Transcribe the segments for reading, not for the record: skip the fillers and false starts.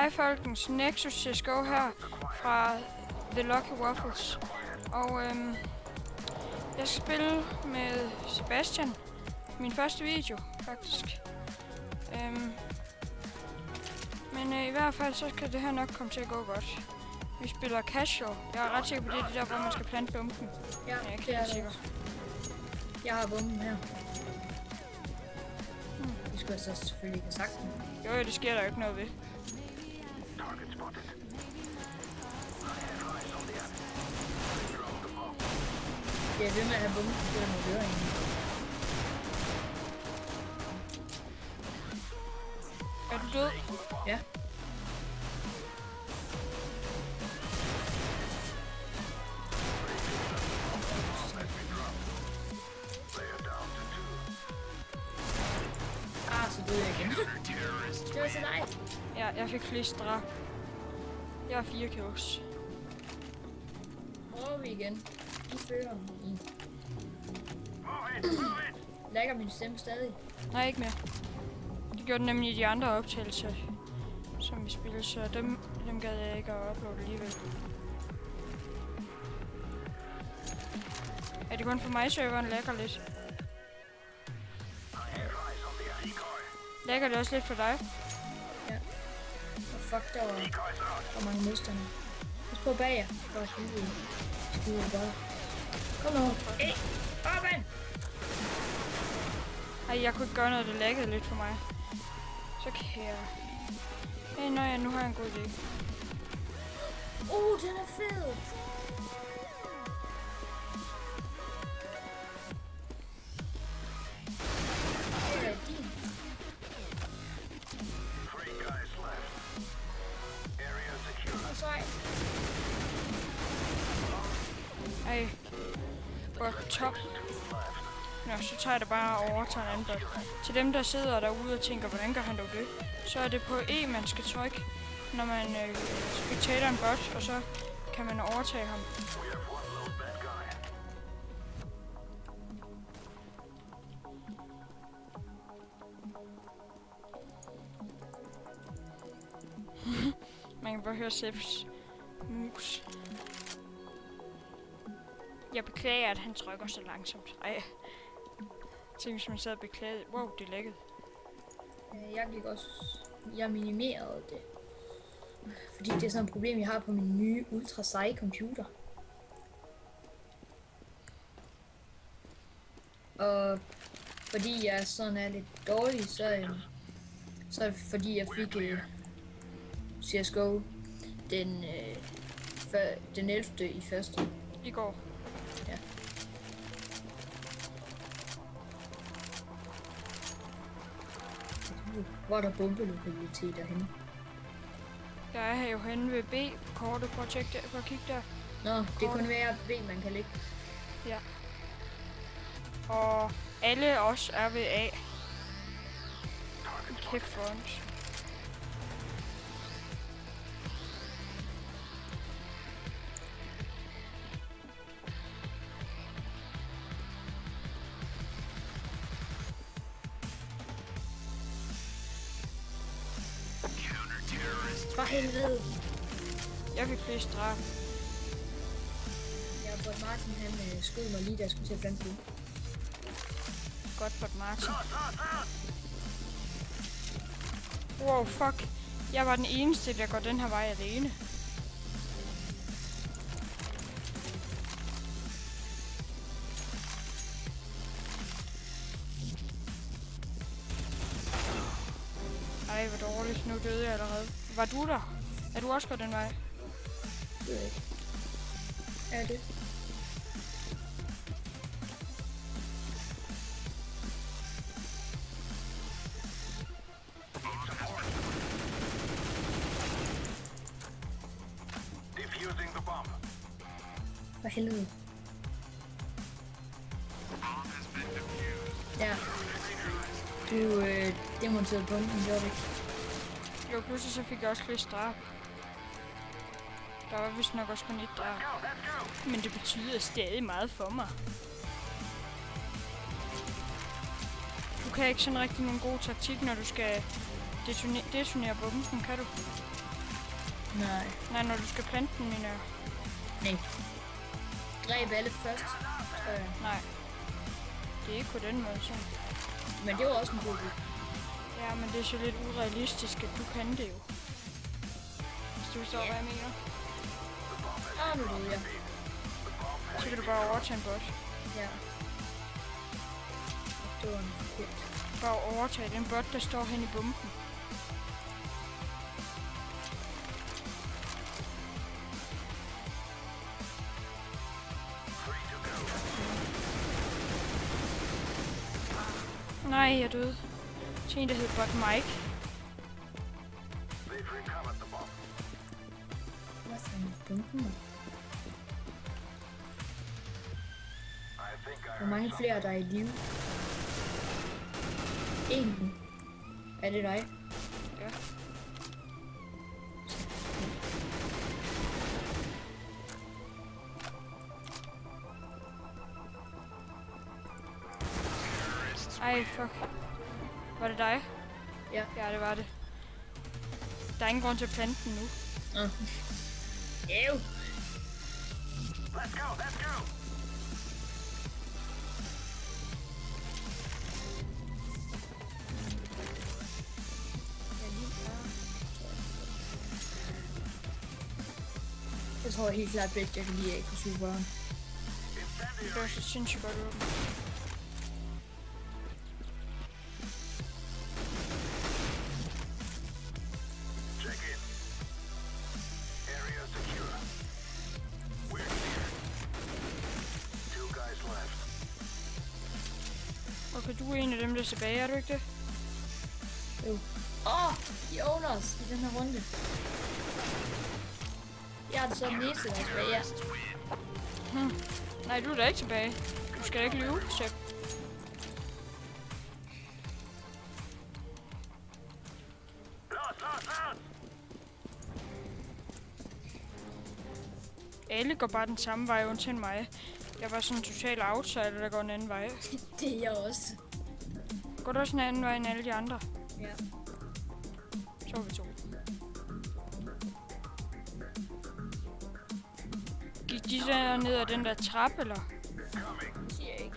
Hej folkens, Nexus CSGO her fra The Lucky Waffles. Og jeg skal spille med Sebastian. Min første video, faktisk. Men i hvert fald så skal det her nok komme til at gå godt. Vi spiller casual. Jeg er ret sikker på, det er det der, hvor man skal plante bomben. Ja, jeg er ikke det er helt det sikker. også. Jeg har bomben her. Det skulle jeg så selvfølgelig ikke have sagt. Jo, det sker der jo ikke noget ved. Jeg er ved med at have bomben, det er med døre egentlig. Er du død? Ja. Så døde jeg igen. Det var så dig. Ja, jeg fik flest drab. Jeg har 4 kills. Prøver vi igen. I fører. Lægger min stemme stadig? Nej, ikke mere. Det gjorde den nemlig i de andre optagelser, som vi spillede, så dem gad jeg ikke at uploade alligevel. Er det kun for mig, serveren lægger lidt? Lægger det også lidt for dig? Ja. Og fuck, der var mange modstandere. Pas på bag jer. For helvede. Skide bare. Kom nu. Hey, open! Ej, jeg kunne ikke gøre noget, det laggede lidt for mig. Så kan jeg... Hey, nej, nu har jeg en god idé. Den er fed! Det er din. Og sej. Ej. Hvor top. Nå, så tager jeg det bare over til en anden bot. Til dem, der sidder derude og tænker, hvordan gør han dog det? Så er det på E, man skal trykke, når man spectater en bot, og så kan man overtage ham. Man kan bare høre Seps mus. Jeg beklager, at han trykker så langsomt. Ej. Tænk, hvis man sad og beklagede. Wow, det er lækket. Jeg gik også... Jeg minimerede det. Fordi det er sådan et problem, jeg har på min nye ultra seje computer. Og fordi jeg sådan er lidt dårlig, så er det fordi jeg fik CSGO den 11. i første. I går. Ja. Hvor er der bombelokalitet henne? Jeg er her jo henne ved B på kortet. Prøv at tjekke der. Prøv at kigge der. Nå, det er kun hver B, man kan ligge. Ja. Og alle os er ved A. Kæft for os. For helvede! Jeg fik flest drab. Ja, Bot Martin han skød mig lige, da jeg skulle til at plante. Godt, Bot Martin. Wow, fuck. Jeg var den eneste, der går den her vej alene. Ej, hvor dårligt. Nu døde jeg allerede. Var du der? Er du også gået den vej? Det ved jeg ikke. Er det? For helvede. Ja. Du demonterede bomben, gjorde du ikke? Jo, pludselig så fik jeg også flest drab. Der var vist nok også kun et drab. Men det betyder stadig meget for mig. Du kan ikke sådan rigtig nogen god taktik, når du skal detonere bomben, kan du? Nej. Nej, når du skal plante den, mener jeg. Nej. Dræb alle først, tror jeg. Nej. Det er ikke på den måde, så. Men det var også en god idé. Ja, men det er så lidt urealistisk, at du kan det jo. Hvis du forstår, hvad jeg mener. Nu det, ja. Så kan du bare overtage en bot. Ja. Det var en forkert. Bare overtage den bot, der står hen i bomben. Nej, jeg døde. Til en, der hed Bot Mike. Hvad er sådan bomben? Hvor mange flere er der i live? Egentlig. Er det dig? Ja. Ej, fuck. Var det dig? Ja. Ja, det var det. Der er ingen grund til at plante den nu. Ew. Let's go, let's go! Jeg tror helt klart bedst, jeg kan lide AK-7'eren. Det var så sindssygt godt åbent. Check in. Area secure. We're clear. 2 guys left. Okay, du er en af dem, der er tilbage, er du ikke det? Jo. De owners i den her runde. Jeg er det så den eneste, der er tilbage. Ja. Nej, du er da ikke tilbage. Du skal da ikke lyve, Sepp. Lost! Alle går bare den samme vej, undtagen mig. Jeg var sådan en total outsider, der går en anden vej. Det er jeg også. Går du også en anden vej end alle de andre? Ja. Så er vi to. Gik de der ned ad den der trappe, eller? Det siger jeg ikke.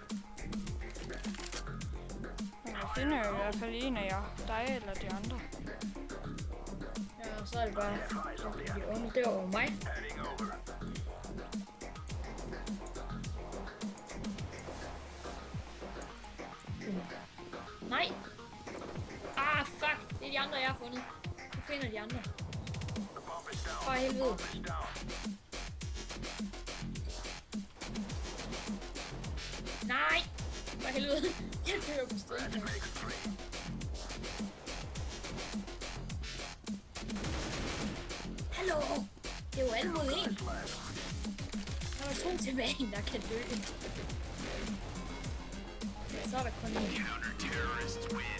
Men jeg finder jo i hvert fald en af jer. Dig eller de andre. Ja, og så er det bare de onde. Det var mig. Heading over. Nej. Fuck. Det er de andre, jeg har fundet. Jeg finder de andre. The bomb is down. For helvede. It's down. Nej. For helvede. Jeg dør på stedet. Makes 3. Hallo. Det er jo alle mod en. Der var 2 tilbage, der kan dø. Ja, så er der kun en.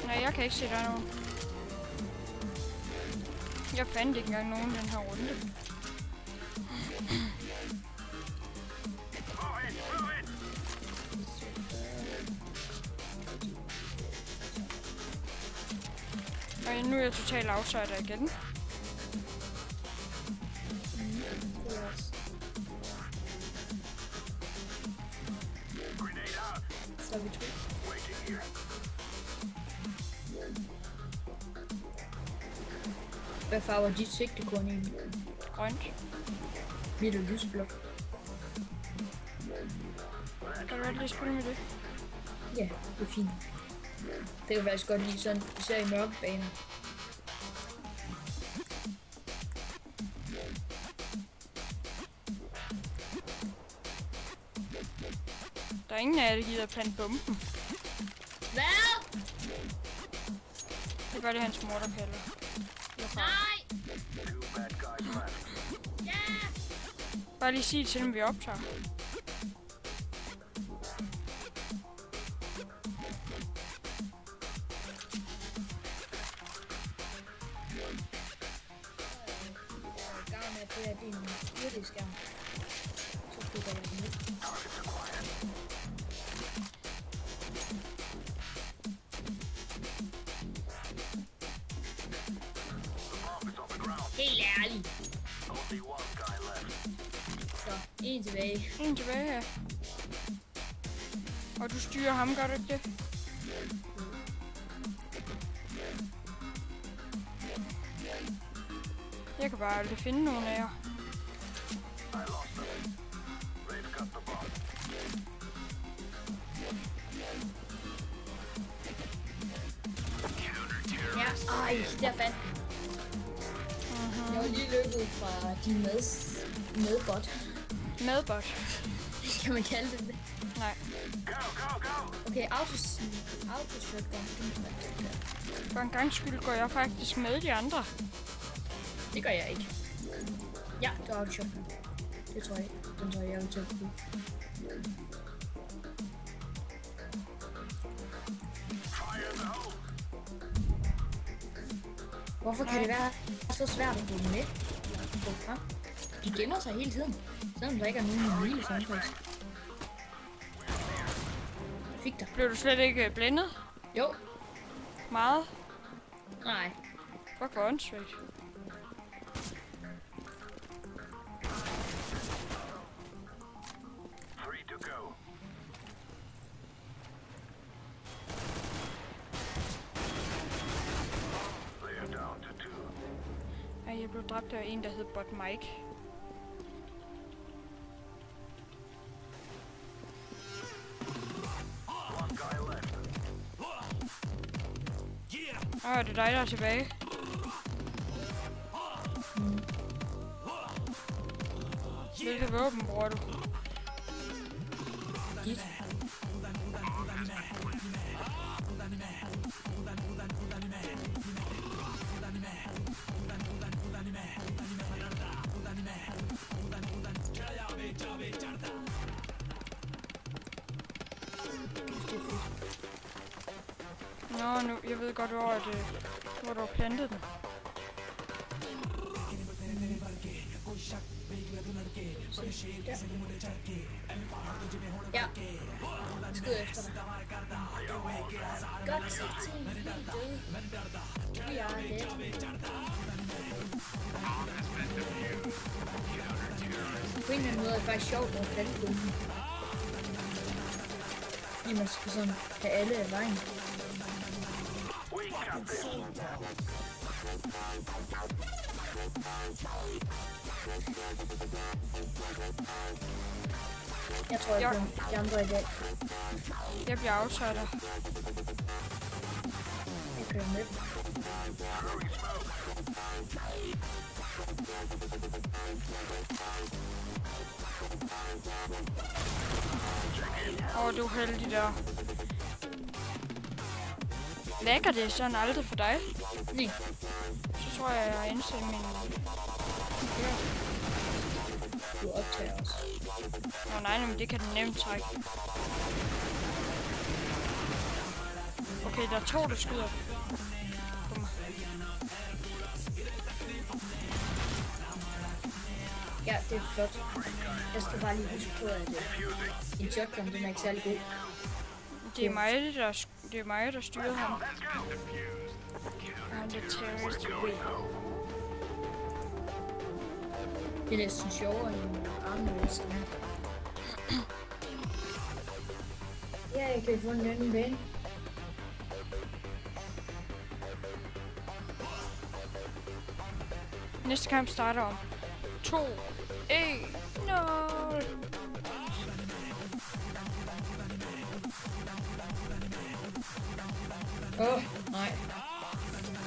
Nej, jeg kan ikke se, der er nogen. Jeg fandt ikke engang nogen den her runde. Move it! Og nu er jeg total outsider igen. Det er også. Grenade out. Så er vi 2. Waiting here. Hvad farve er dit sigtekorn egentlig? Grønt. Mit er lysblåt. Kan du godt lige spille med det? Ja, det er fint. Det kan jeg faktisk godt lide sådan, især i mørke baner. Der er ingen af jer, der gider at plante bomben. Hvad? Det er bare det, hans mor, der kalder. Nej! 2 bad guys left. Ja! Bare lige sig til dem, vi optager. Gavn af det her, det er en hurtigskærm. Så flytter jeg den ud. Helt ærligt. Only one guy left. Så, en tilbage. En tilbage her. Og du styrer ham, gør du ikke det? Jeg kan bare aldrig finde nogen af jer. I lost them. They've got the bomb. Ja, ej, der fandt den. Jeg var lige løbet fra din medbot. Medbot. Kan man kalde det? Nej. Go, go, go! Okay, auto-shotgun. For en gang skyld går jeg faktisk med de andre. Det gør jeg ikke. Ja, det var auto-shotgun. Det tror jeg ikke. Den tror jeg vil tage på. Fire in the hole! Hvorfor kan det være så svært at gå med? Gå frem. De gemmer sig hele tiden. Selvom der ikke er nogen lille samtidig. Jeg fik dig. Blev du slet ikke blændet? Jo. Meget? Nej. Fuck, hvor åndssvagt. Three to go. They are down to two. Ej, jeg blev dræbt af en, der hed Bot Mike. One guy left. Åh, det er dig, der er tilbage. Hvilke våben bruger du? Dit. Nå, nu, jeg ved godt, hvor du har plantet den. Ja. Skyd efter dig. Godt set til. Vi er dead. På en eller anden måde er det faktisk sjovt at plante bomben. Fordi man skal sådan have alle af vejen. We got this. Jeg tror, jeg bliver de andre i dag. Jeg bliver outsider. Jeg kører med. Du er heldig der. Lægger det sådan aldrig for dig? Nej. Så tror jeg har indstillet min... Du optager også. Nå nej, men det kan den nemt trække. Okay, der er 2, der skyder på mig. Ja, det er flot. Jeg skal bare lige huske på, at en shotgun, den er ikke særlig god. Det er mig, der styrer ham. Han er terrorist. Det er næsten sjovere end armløs. Ja, jeg kan få en anden bane. Næste kamp starter om 2, 1, 0. Nej.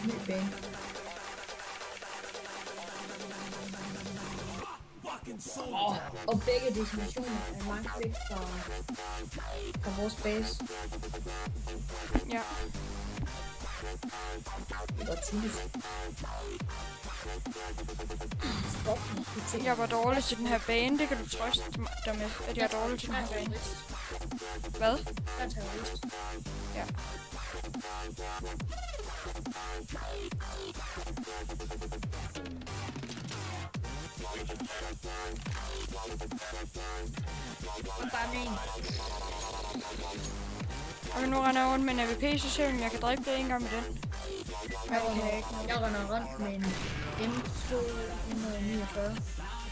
Ny bane. Og begge destinationer er langt væk fra vores base. Ja. Det var tydeligt. Stop. Jeg var dårlig til den her bane, det kan du trøste dig med, at jeg er dårlig til den her bane. Hvad? Jeg er terrorist. Ja. Bare med en. Okay, nu render jeg rundt med en AVP, så ser vi, om jeg kan dræbe det en gang med den. Jeg render rundt med en M2, 149.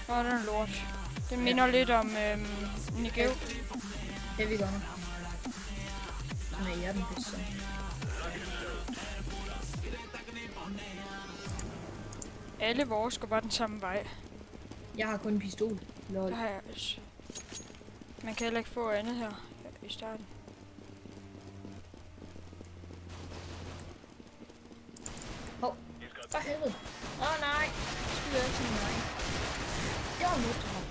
Åh, den er lort. Det minder lidt om Nigel. Heavy Gunner. Som er den bedste. Alle vores går bare den samme vej. Jeg har kun en pistol. Lol. Det har jeg også. Man kan heller ikke få andet her i starten. Hov. For helvede. Åh nej. Skyder jeg til mig. Jeg har mistet ham.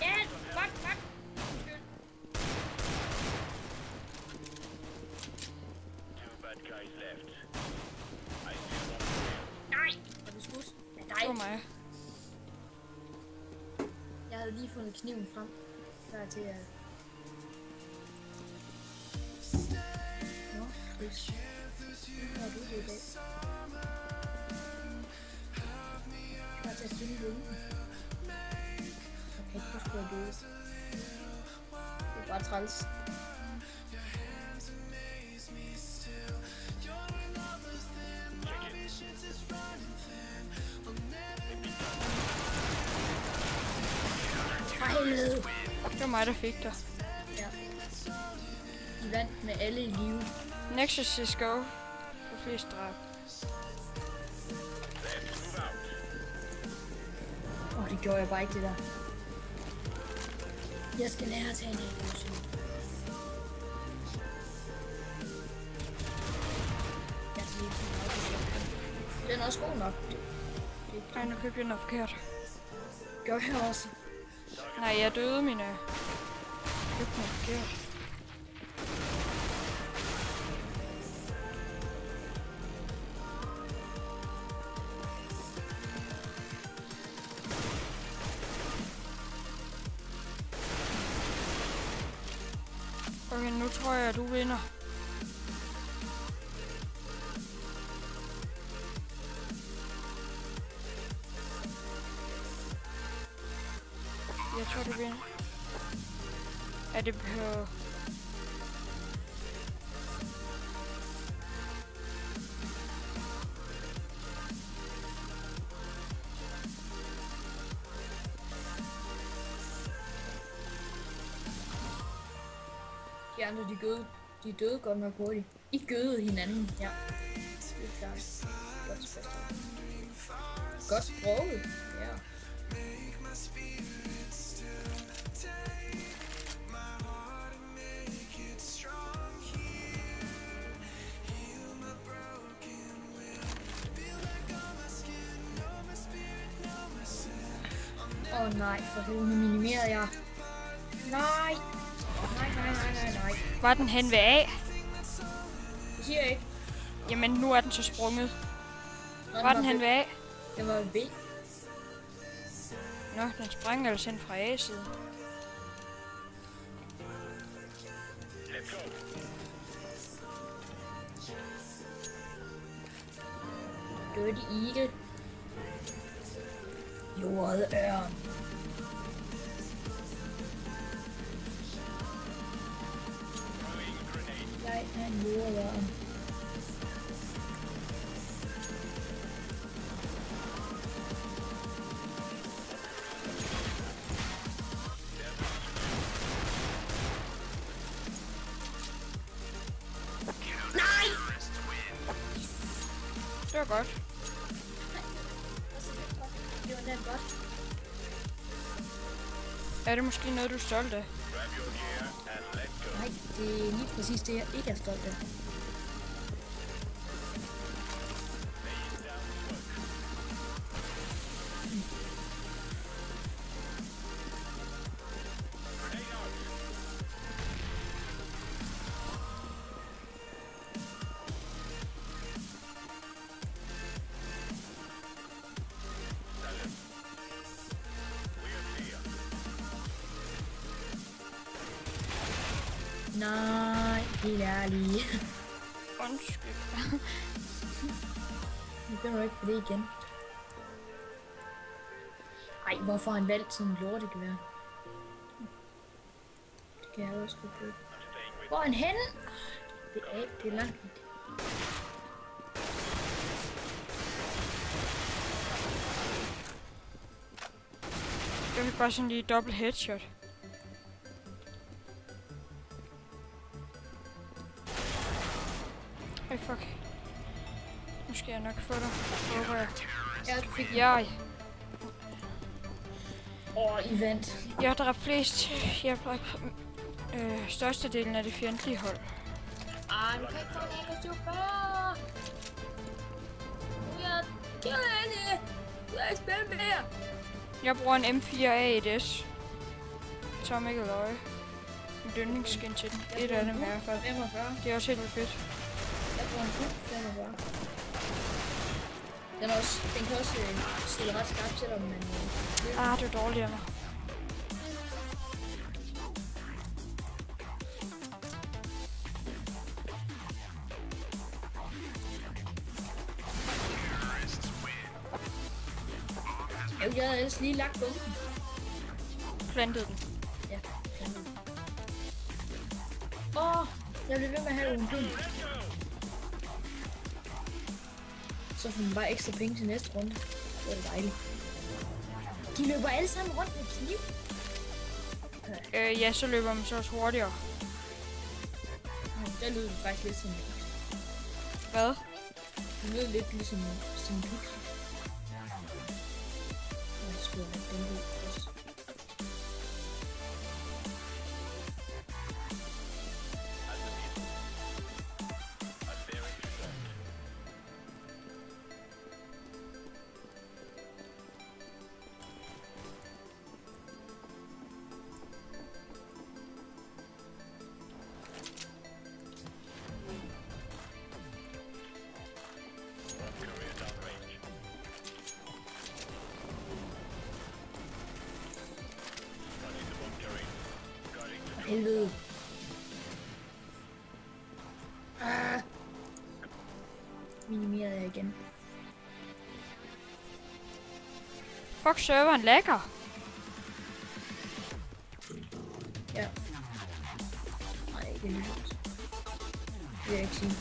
Ja, fuck. Undskyld. Nej. Var det skud? Ja, Det var mig. Jeg havde lige fundet kniven frem. Klar til at... Nå, Chris. Hvad har du det i dag? Klar til at finde vundet. Jeg kan ikke huske, hvad jeg døde. Det er bare træls. Helvede. Det var mig, der fik dig. Ja. De vandt med alle i live. Nexus CSGO for flest drab. Det gjorde jeg bare ikke, det der. Jeg skal lære at tage en evolution. Jeg tager lige sådan. Den er også god nok. Ej, nu købte jeg noget forkert. Gør jeg også. Nej, jeg døde mine. Købte noget forkert. Okay, nu tror jeg, at du vinder. Jeg tror, du vinder. Er det på... De andre, de døde godt nok hurtigt. I gødede hinanden, ja. Det er klart. Godt spørgsmål. Godt sproget, ja. Åh nej, for helvede, nu minimerede jeg. Nej! Nej. Var den hen ved A? Det siger jeg ikke. Jamen, nu er den så sprunget. Var den hen ved A? Den var ved B. Nå, den sprang altså hen fra A-siden. Dirty Eagle. Jordet ørn. Jeg er en jordørn. Nej! Det var godt. Det var nemt godt. Er det måske noget, du er stolt af? Nej, det er lige præcis det, jeg ikke er stolt af. Nej, helt ærligt. Undskyld. Nu begynder du ikke på det igen. Ej, hvorfor har han valgt sådan en lortegevær? Det kan jeg også godt bruge. Hvor er han henne? Det er langt væk. Jeg fik bare sådan lige dobbelt headshot. Ej, fuck. Nu skal jeg nok få dig. Håber jeg. Ja, du fik Jeg I vandt. har dræbt flest. Jeg har dræbt størstedelen af det fjendtlige hold. Du kan ikke få en aggressiv før. Nu er jeg ked. Du er ikke spille mere. Jeg bruger en M4A1S. Tom ikke løje. En dødningsskin til den. Et af dem i hvert fald. 45. Det er også helt vildt fedt. Jeg bruger en hund 45. Den kan også stille ret skarpt til dig, men... Det er dårligt af mig. Jeg havde ellers lige lagt bomben. Plantede den. Ja, plantede den. Jeg blev ved med at have nogle penge. Så får man bare ekstra penge til næste runde. Det er dejligt. De løber alle sammen rundt med kniv. Ja, så løber man så også hurtigere. Der lød det faktisk lidt som en pixel. Hvad? Det lød lidt ligesom en pixel. Jeg skulle have den ud først. Helvede. Minimerede jeg igen. Fuck, serveren lækker. Ja. Nej, ikke lige. Det vil jeg ikke sige.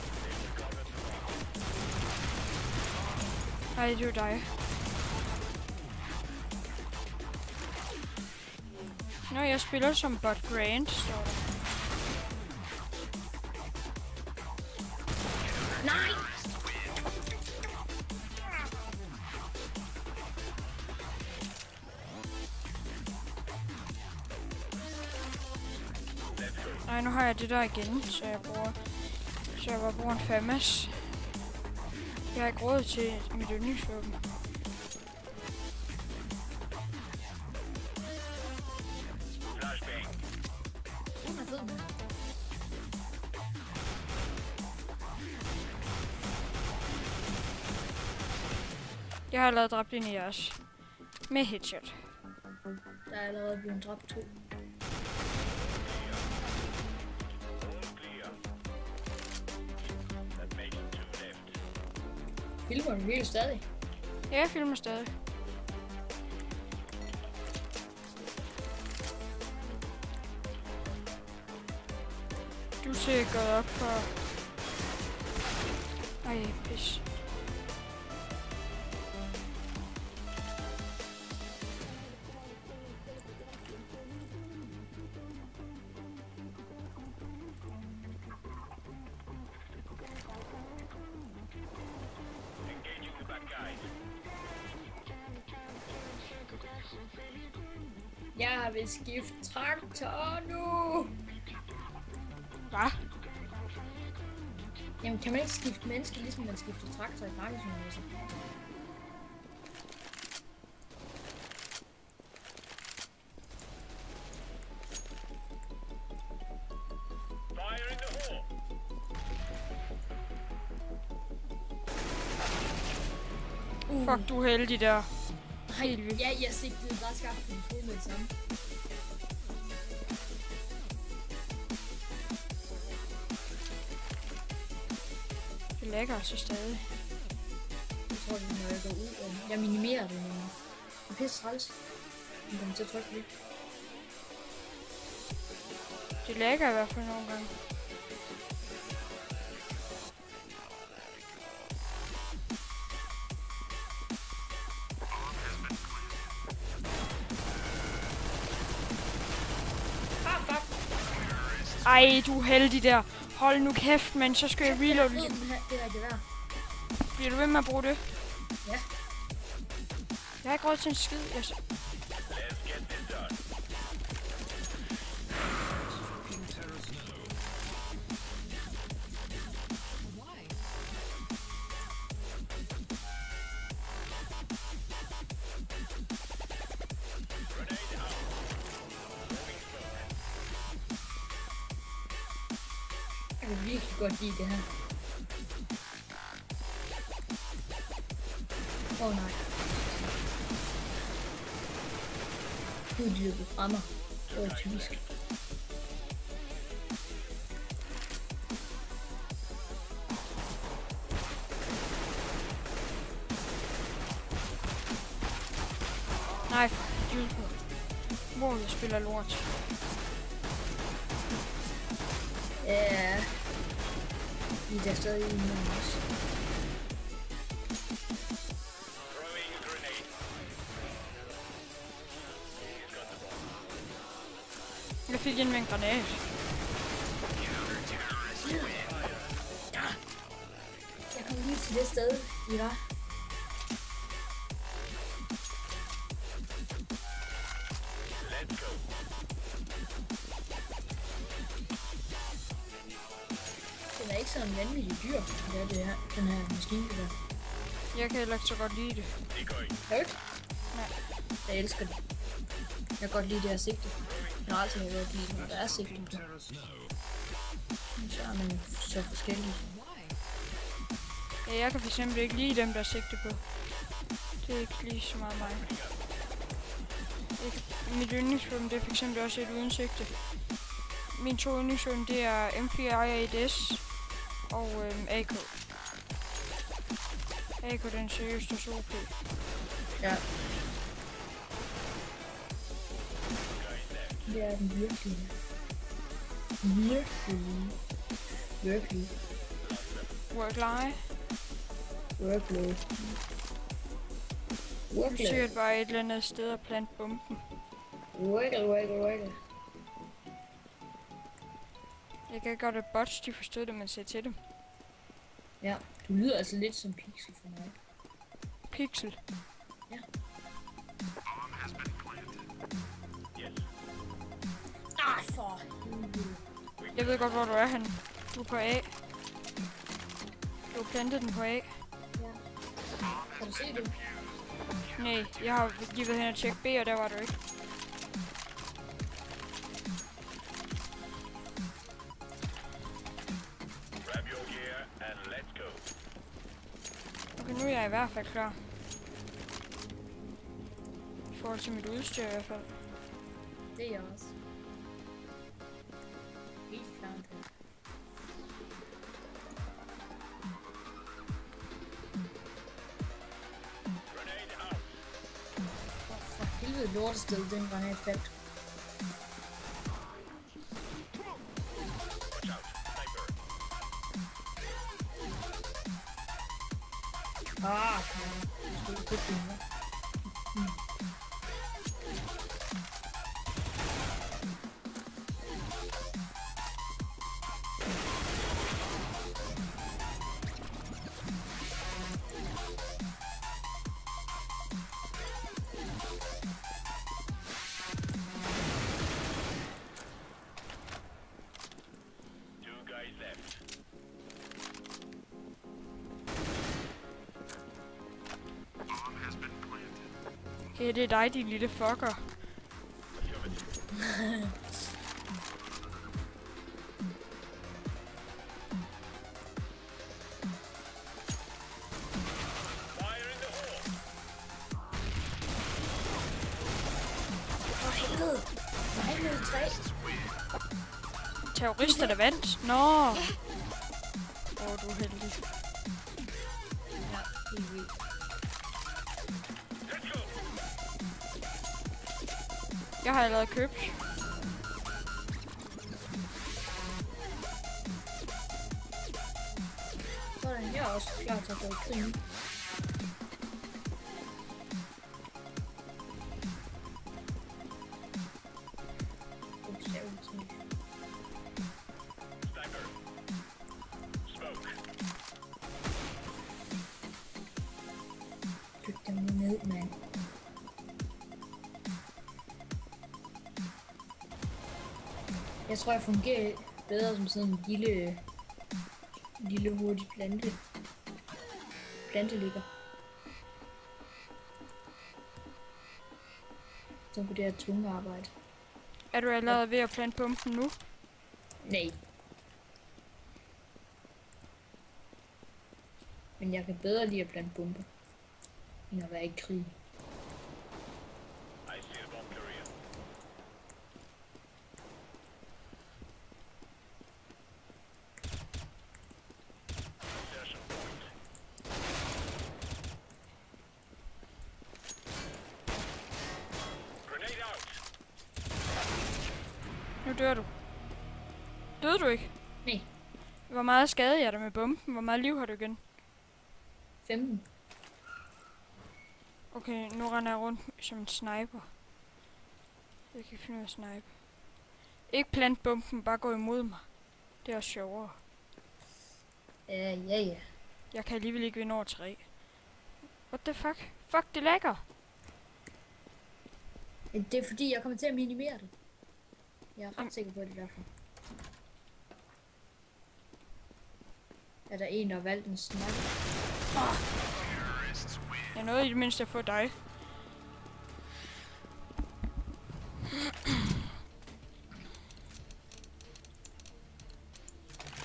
Nej, det er jo dig. Nå, jeg spiller som Bot Grand, står der. Nej! Nej, nu har jeg det der igen, så jeg bare bruger en FAMAS. Jeg har ikke råd til mit yndlingsvåben. Jeg har allerede dræbt en i jeres. Med headshot. Der er allerede blevet dræbt 2. Filmer du helt stadig? Ja, jeg filmer stadig. Du ser godt op for... Ej, pis. Jeg vil skifte traktor nu. Hvad? Jamen, kan man ikke skifte menneske, ligesom man skifter traktor i Farming-universet? Fire in the hole! Fuck, du er heldig der. Nej, ja, jeg sigtede bare skarpt på den fod med det samme. Det lægger altså stadig. Jeg tror, det er, når jeg går ud. Jeg minimerer det nemlig. Det er pisse træls. Jeg kommer til at trykke lidt. Det lægger i hvert fald nogle gange. Ej, du er heldig der. Hold nu kæft, men så skal jeg reload. Det er det værd. Bliver du ved med at bruge det? Ja. Jeg har ikke råd til en skid. Let's get this done. Jeg kan virkelig godt lide det her. Nej. Nu er de løbet fra mig. Det var typisk. Nej, hvor jeg spiller lort. Ja. Vi er der stadig i med os. Throwing a grenade. Jeg fik en med en granat. Jeg kom lige til det sted, I var. Let's go. Den er ikke sådan en vanvittig dyr, det her, den her maskine der. Jeg kan heller ikke så godt lide det. Decoy. Højt? Nej. Jeg elsker det. Jeg kan godt lide det her sigte. Jeg har altid godt lide, når der er sigte på. Så er man så forskellig. Ja, jeg kan fx ikke lide dem, der er sigte på. Det er ikke lige så meget mig. Mit yndlingsvåben, det er fx også et uden sigte. Mine to yndlingsvåben, det er M4A1S og AK. AK, den seriøst også OP. Ja. Det er den virkelig. Virkelig. Work-leje. Workload. Du er sikkert bare et eller andet sted at plante bomben. Workle. Jeg kan godt, at bots de forstod det, man siger til dem. Ja, du lyder altså lidt som Pixel for mig. Pixel. Ja. Ej, for helvede. Jeg ved godt, hvor du er henne. Du er på A. Du har plantet den på A. Ja. Kan du se det? Nej, jeg har lige været hen og tjekke B, og der var du ikke. Grab your gear and let's go. Okay, nu er jeg i hvert fald klar. I forhold til mit udstyr i hvert fald. Det er jeg også. Helt klart. Grenade out. For helvede lortested, den granat faldt. Watch out. Sniper. Ah, jeg skal ikke købe den her. Two guys left. Okay, det er dig, din lille fucker. Fire in the hole. For helvede. Nej, nu er 3. Terrorister, der vandt. Nå. Åh, du er heldig. Ja, helt vildt. Let's go. Jeg har allerede købt. Sådan, jeg er også klar til at gå i krig nu. Ups, jeg er ude til. Shit, man. Jeg tror, jeg fungerer bedre som sådan en lille hurtig planteligger. Så på det her tunge arbejde. Er du allerede ved at plante bomben nu? Nej. Men jeg kan bedre lide at plante bomber, end at være i krig. I see a bomb carrier. Insertion point. Grenade out. Nu dør du. Døde du ikke? Nej, Hvor meget skade er der med bomben? Hvor meget liv har du igen? 15. Okay, nu render jeg rundt som en sniper. Jeg kan finde ud af at snipe. Ikke plant bomben, bare gå imod mig. Det er også sjovere. Ja. Jeg kan alligevel ikke vinde over 3. What the fuck? Fuck, det lækker. Det er fordi, jeg kommer til at minimere det. Jeg er ret sikker på, at det er derfor. Er der en, der har valgt en sniper? Jeg nåede i det mindste at få dig.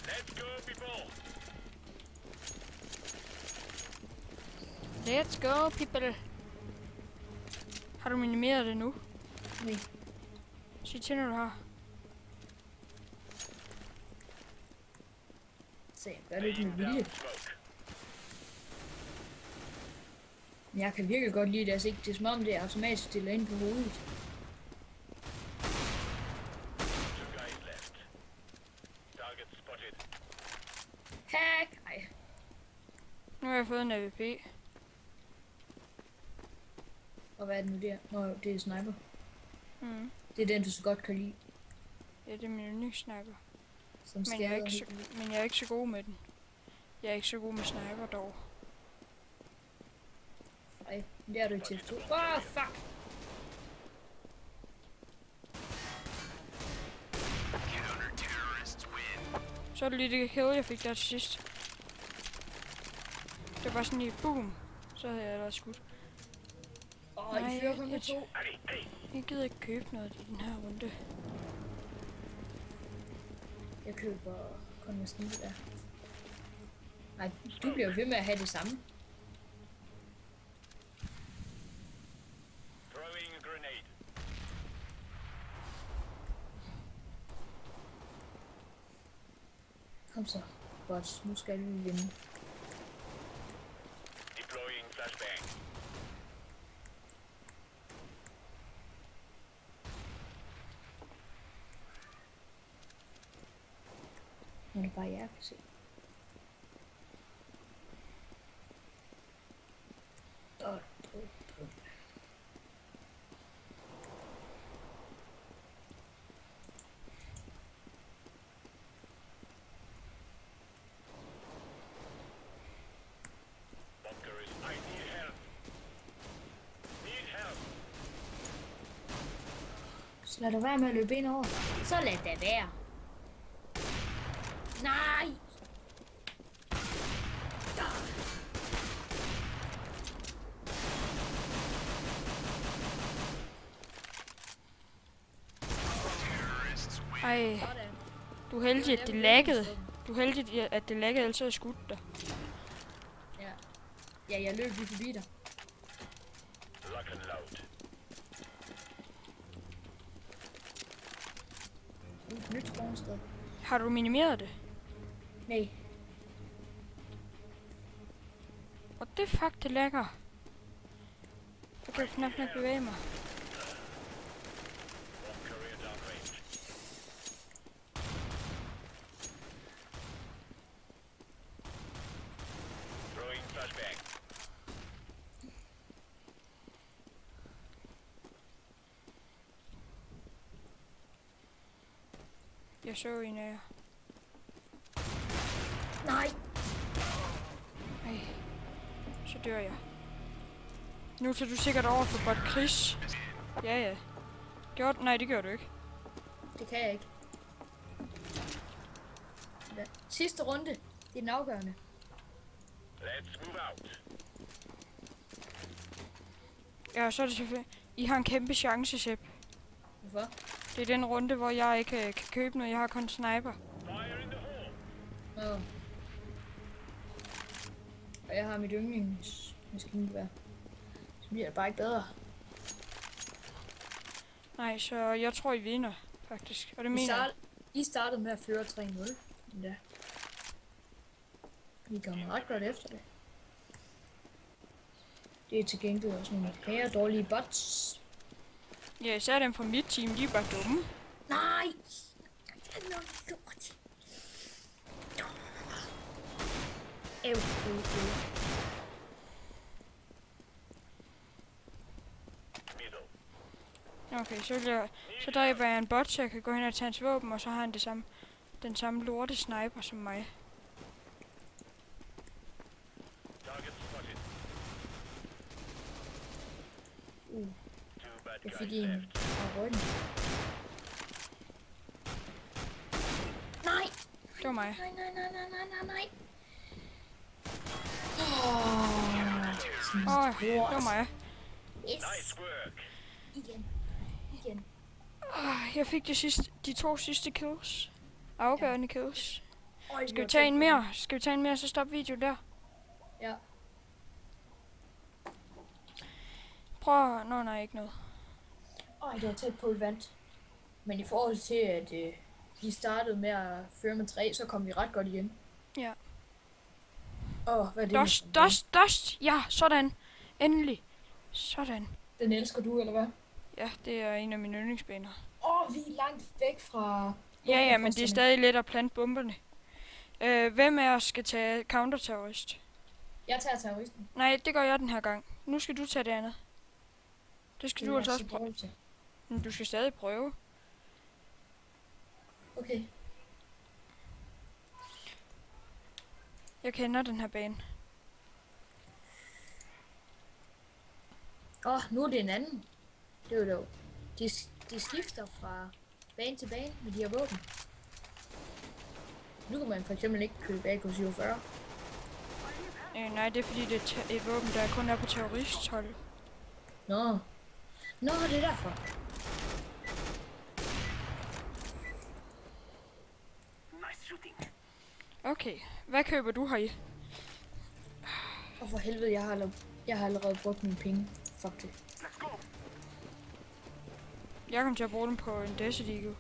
Let's go, people. Let's go, people. Har du minimeret det nu? Nej. Sig til, når du har. Så jeg gør det ikke med vilje. Smoke. Men jeg kan virkelig godt lide det, altså ikke det er som om det er automatisk stiller ind på hovedet. 2 guys left. Target spotted. Hack! Ej, Nu har jeg fået en AVP. og hvad er det nu der? Nå, det er sniper. Mm. Det er den, du så godt kan lide. Ja, det er min yndlingssniper. Som Men jeg, er ikke skader så, helt. men jeg er ikke så god med den. Jeg er ikke så god med sniper dog. Ej, det er du i TF2. Åh, fuck! Så er det lige det kill, jeg fik der til sidst. Det var bare sådan lige boom. Så havde jeg allerede skudt. Åh, Nej, I fører kun med 2. Hey, hey. Jeg gider ikke købe noget i den her runde. Jeg køber kun med snipe der. Nej, du bliver ved med at have det samme. Throwing a grenade. Kom så, bots. Nu skal vi vinde. Deploying flashbang. Nu er det bare jer, kan se. Bunker is. I need help. Need help. Så lad dig være med at løbe ind over. Så lad det være. Nej! Ej, Sådan. du er heldig, at det laggede. Du er heldig, at det laggede, ellers havde jeg skudt dig. Ja. Ja, jeg løb lige forbi dig. Lock and load. Et nyt sprungsted. Har du minimeret det? Nej. Og det fuck, det lagger. Jeg kan knap nok bevæge mig. Bomb carrier downrange. Throwing flashbang. Jeg så en af jer. Nej! Ej, så dør jeg. Nu tager du sikkert over for bot Chris. Ja. Nej, det gør du ikke. Det kan jeg ikke. Ja. Sidste runde. Det er den afgørende. Let's move out. Ja, så er det selvfølgelig... I har en kæmpe chance, Sepp. Hvorfor? Det er den runde, hvor jeg ikke kan købe noget. Jeg har kun sniper. Fire in the hole. Nå. Og jeg har mit yndlingsmaskingevær. Så bliver det bare ikke bedre. Nej, så jeg tror, I vinder, faktisk. Og det mener jeg. I startede med at føre 3-0. Ja. I kommer ret godt efter det. Det er til gengæld også nogle her dårlige bots. Ja, især dem fra mit team, de er bare dumme. Nej! Jeg er noget lort. Øv. Middle. Okay, så dræber jeg en bot, så jeg kan gå hen og tage hans våben, og så har han den samme lorte sniper som mig. Target spotted. Two bad Jeg guys fik en left. fra ryggen. Nej! Det var mig. Nej. Det var mig. Yes. Nice work. Igen. Jeg fik de 2 sidste kills. Afgørende kills. Øj, Skal vi tage en mere? Så stop videoen der. Ja. Prøv at... nej, ikke noget. Det var tæt på et vandt. Men i forhold til, at vi startede med at føre med 3, så kom vi ret godt igen. Ja. Hvad er det? Dust! Ja, sådan. Endelig. Sådan. Den elsker du, eller hvad? Ja, det er en af mine yndlingsbaner. Vi er langt væk fra... Ja, men det er stadig let at plante bomberne. Hvem af os skal tage counterterrorist? Jeg tager terroristen. Nej, det gør jeg den her gang. Nu skal du tage det andet. Det skal du altså også prøve. Men du skal stadig prøve. Okay. Jeg kender den her bane. Nu er det en anden. Det er jo de skifter fra bane til bane med de her våben. Nu kan man for eksempel ikke købe AK-47. Nej, det er fordi det er et våben, der kun er på terroristhold. Nå, det er derfor. Nice shooting. Okay, hvad køber du her i? For helvede, jeg har allerede brugt mine penge. Fuck det. Let's go. Jeg kommer til at bruge den på en Desert Eagle.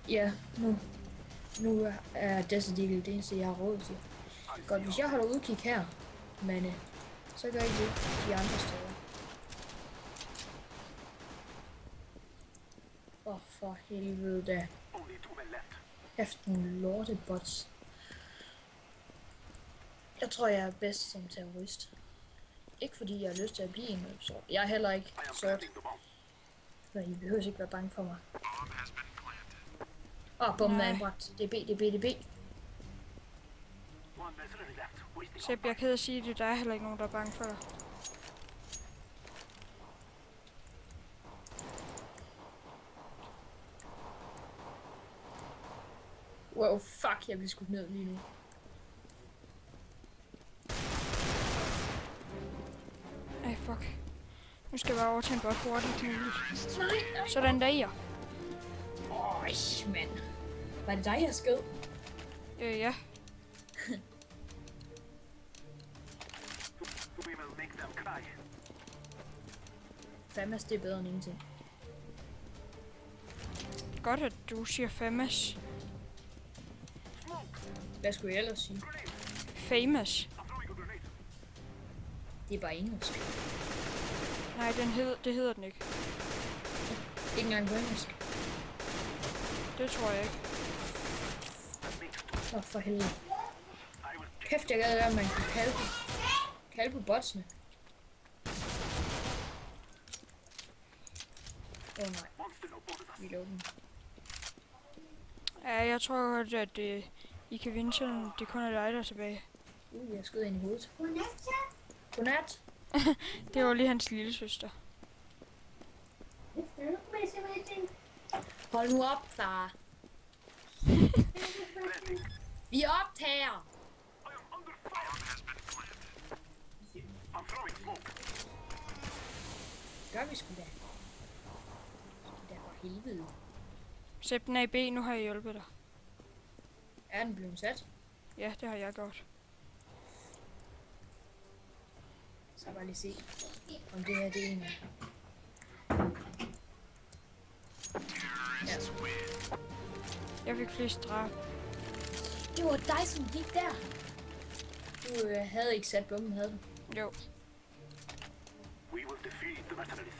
Ja, nu er Desert Eagle det eneste, jeg har råd til. Godt, hvis jeg holder udkig her, men så gør jeg ikke det de andre steder. For helvede da. Only 2 men left. Efter nogle lortebots. Jeg tror, jeg er bedst som terrorist. Ikke fordi jeg har lyst til at blive en sort. Jeg er heller ikke I am sort. planting the bomb. Men I behøver ikke være bange for mig. Bomben er anbragt. Det er B. One mercenary left. Wasting Sepp, jeg er ked af at sige det, der er heller ikke nogen, der er bange for dig. Wow, fuck, jeg bliver skudt ned lige nu. Ej, fuck. Nu skal jeg bare over til en bot hurtigt muligt. Nej. Sådan der, ja. Mand. Var det dig, jeg skød? Ja. We will make them cry. Famas, det er bedre end ingenting. Godt, at du siger famous. Hvad skulle jeg ellers sige? Famous. I'm throwing a grenade. Det er bare engelsk. Nej, det hedder den ikke. Ikke engang på engelsk. Det tror jeg ikke. For helvede. I will Kæft, jeg gad at man kan kalde på botsene. Nej. monster no bonus. Vi lukker dem. Ja, jeg tror godt, at I kan vinde, selvom det kun er dig, der er tilbage. Jeg skød ind i hovedet. Godnat. Det var lige hans lille søster. Hold nu op, far. Vi optager. I'm throwing smoke. Gør vi sgu da. Sgu da for helvede. Sæt den af i B, nu har jeg hjulpet dig. Er den blevet sat? Ja, det har jeg gjort. Så bare lige se, om det her det er en af. Ja. Jeg fik flest drab. Det var dig, som gik der. Du havde ikke sat bomben, havde du? Jo. We will defeat the mercenaries.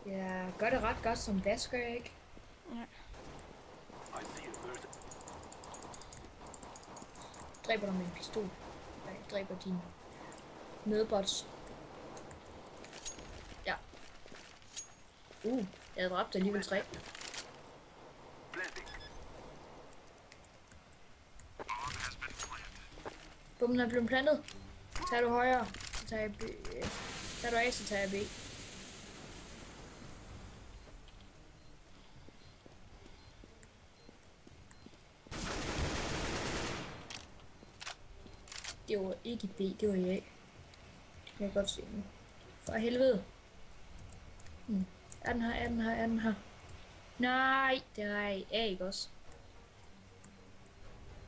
Ja, gør det ret godt som vasker, ikke? Ja. I see a bird. Dræber dig med en pistol. Nej, dræber dine medbots. Ja. Jeg dræbte alligevel 3. Planting. Bomben er blevet plantet. Tager du højre, så tager jeg B. Tager du A, så tager jeg B. Det var ikke B, det var A. Det kan jeg godt se nu. For helvede. Er den her, er den her, er den her? Nej, det er A, ikke også?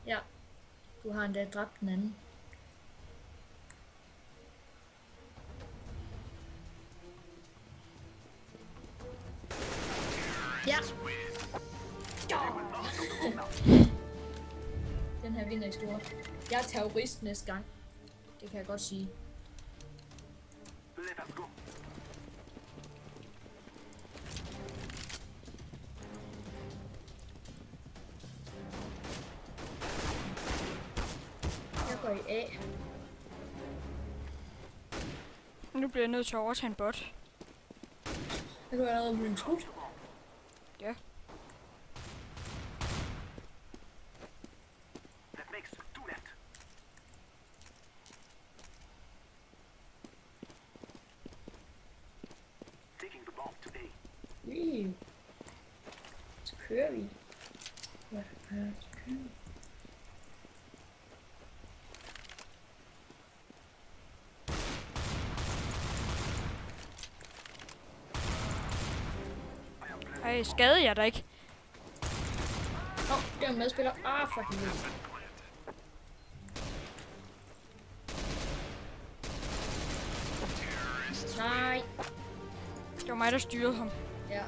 Ja. Du har endda dræbt den anden. Ja. Den her vinder i stort. Jeg er terrorist næste gang. Det kan jeg godt sige. Let us go. Jeg går i A. Nu bliver jeg nødt til at overtage en bot. Jeg går allerede blive skudt. Ja. That makes 2 left. Taking the bomb to A. Så kører vi. Ja, så kører vi. Ej, skadede jeg dig ikke? Det er en medspiller. For helvede. Nej. Det var mig, der styrede ham. Ja.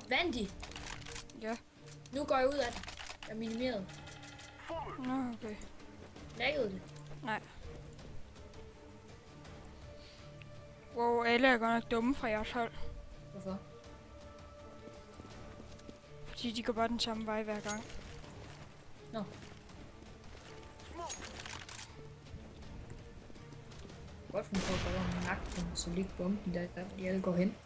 Vandt de? Ja. Nu går jeg ud af det. Jeg er minimeret. Nå, okay. Laggede det? Nej. Wow, alle er godt nok dumme fra jeres hold. Hvorfor? Fordi de går bare den samme vej hver gang. Nå. Godt finde på at gå over med nakken, så ligge bomben der de alle går hen.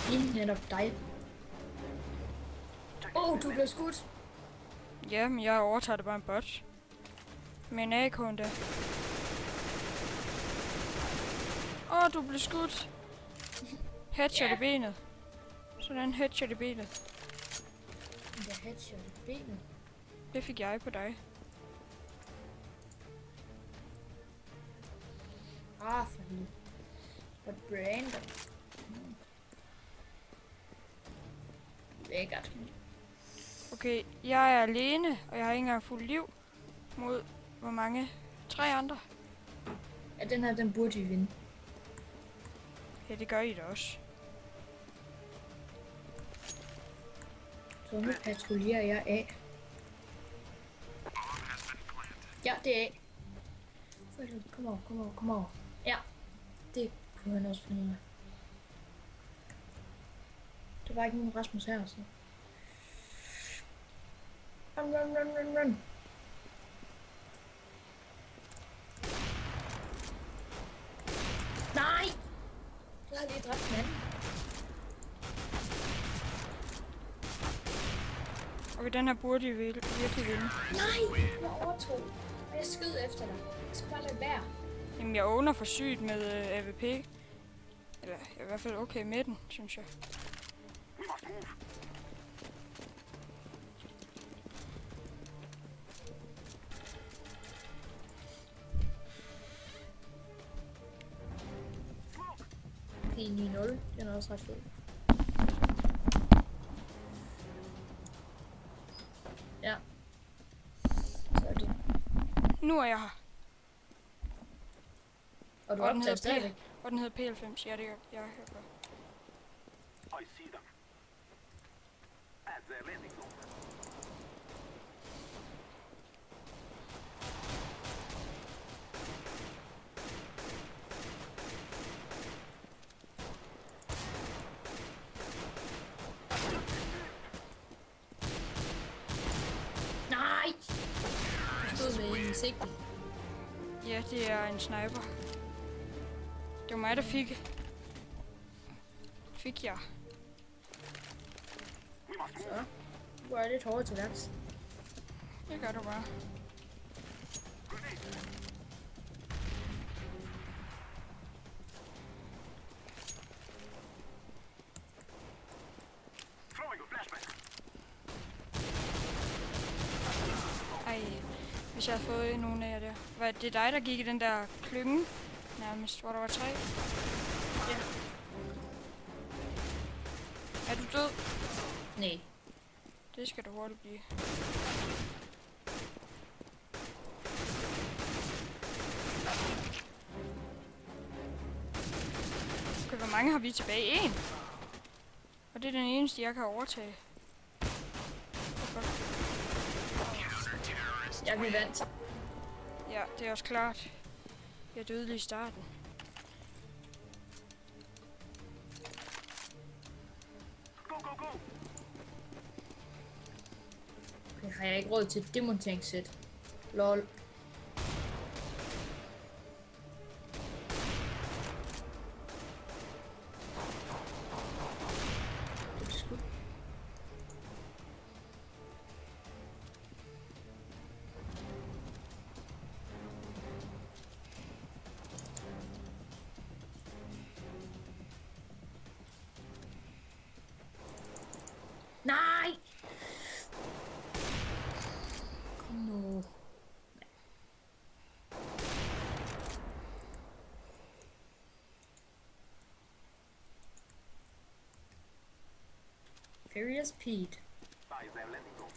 Lige netop dig. Du blev skudt. Ja, men jeg overtager det bare en bot. Med en AK endda. Du blev skudt. Headshot i benet. Sådan headshot i benet. Der headshot i benet. Det fik jeg på dig. For helvede. But Brandon. Lækkert. Okay, jeg er alene, og jeg har ikke engang fuld liv. Mod hvor mange? 3 andre. Ja, den her, den burde vi vinde. Ja, det gør I da også. Så nu patruljerer jeg af. Ja, det er A. Kom over. Ja, det kunne han også finde ud af. Der var ikke nogen Rasmus her, så. Run. Nej! Du har lige dræbt den anden. Okay, den her burde I virkelig vinde. Nej! Jeg overtog. Og jeg skød efter dig. Jeg skal bare lade være. Jamen, jeg owner for sygt med AVP. Eller, jeg er i hvert fald okay med den, synes jeg. We must move. Okay, 9-0. Den er også ret fed. Ja. Så er det. Nu er jeg her. Og du Og den optager hedder stadigvæk. Og den hedder P90. Ja, det gør jeg. Hører godt. I see them. At their landing zone. Nej! Du stod med en i sigte. Ja, det er en sniper. Det var mig, der fik jeg. We must move. Så. Du er lidt hårdere til værks. Det gør du bare. Grenade. Throwing a flashbang. Ej, hvis jeg havde fået nogen af jer der. Var det dig, der gik i den der klynge? Nærmest, hvor der var 3. Ja. Er du død? Nej. Det skal du hurtigt blive. Okay, hvor mange har vi tilbage? 1. Og det er den eneste, jeg kan overtage. Okay. Ja, vi vandt. Ja, det er også klart. Jeg døde lige i starten. Go, go, go. Okay, har jeg ikke råd til et demonteringssæt? Lol. Det er sgu. Nej! Kom nu. Furious Pete. By their landing zone.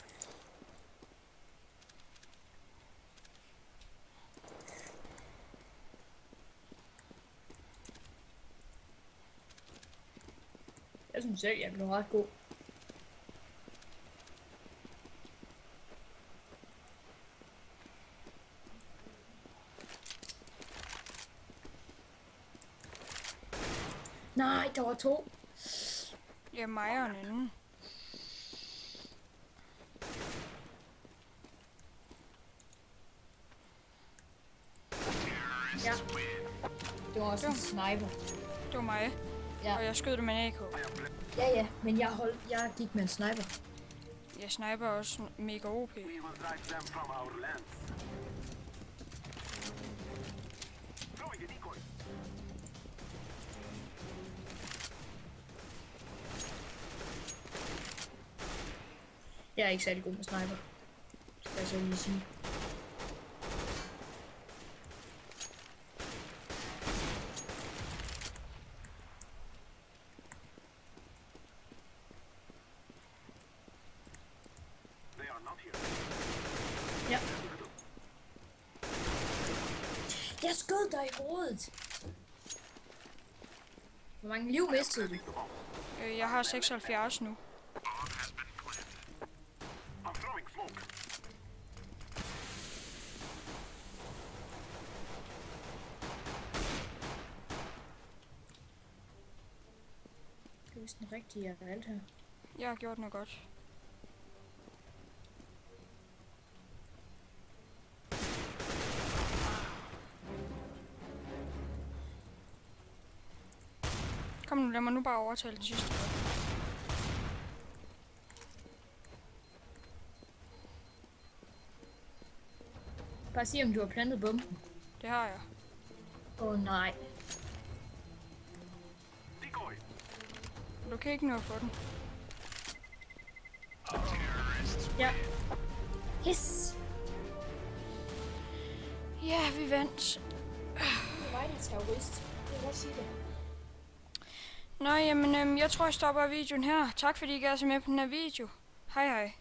Jeg synes selv, jeg blev ret god. Nej, der var 2. Ja, mig og en anden. Ja. Det var også en sniper. Det var mig. Ja. Og jeg skød det med en AK. Ja, men jeg gik med en sniper. Jeg sniper også mega OP. We will drive them from our lands. Throwing a decoy. Jeg er ikke særlig god med sniper. Skal jeg så lige sige. They are not here. Ja. Jeg skød dig i hovedet. Hvor mange liv mistede du? Jeg har 76 nu. I'm throwing smoke. Det er vist den rigtige, jeg har valgt her. Jeg har gjort noget godt. nu. Lad mig nu bare overtale det sidste. Bare sig, om du har plantet bomben. Det har jeg. Åh nej. Decoy. Du kan ikke nå at få den. Ja. Yes. Ja, vi vandt. Det var en terrorist. Det kan godt sige det. Nå, jamen, jeg tror, jeg stopper videoen her. Tak fordi I gav jer med på den her video. Hej hej.